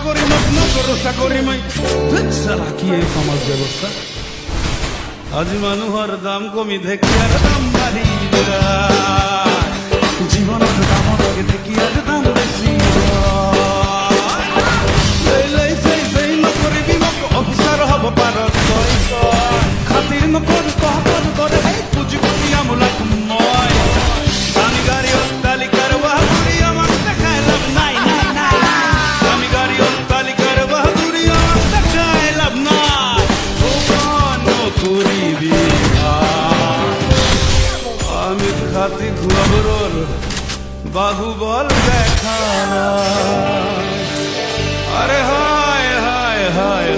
করি ভরসা করি মাই সারা কি এই সমাজ ব্যবস্থা আজি মানুহৰ দাম কমি ঢেকিয়াৰ দাম বাঢ়ি জীৱনৰ দামতকে ঢেকিয়াৰ দাম বেছি নকৰিবি মোক অফিচাৰ হ'ব পাৰ খাতিৰ নকৰো তহঁতৰ দৰে পুঁজি পুঁজি আমোলাক মই দামী গাড়ী অট্টালিকাৰ বাহাদুৰি আমাক দেখাই লাভ নাই দামী গাড়ী অট্টালিকাৰ বাহাদুৰি আমাক দেখাই লাভ নাই নকৰিবি আমি খাতি ঘুৰাবোৰৰ বাহুবল দেখা আরে হায় হায় হায়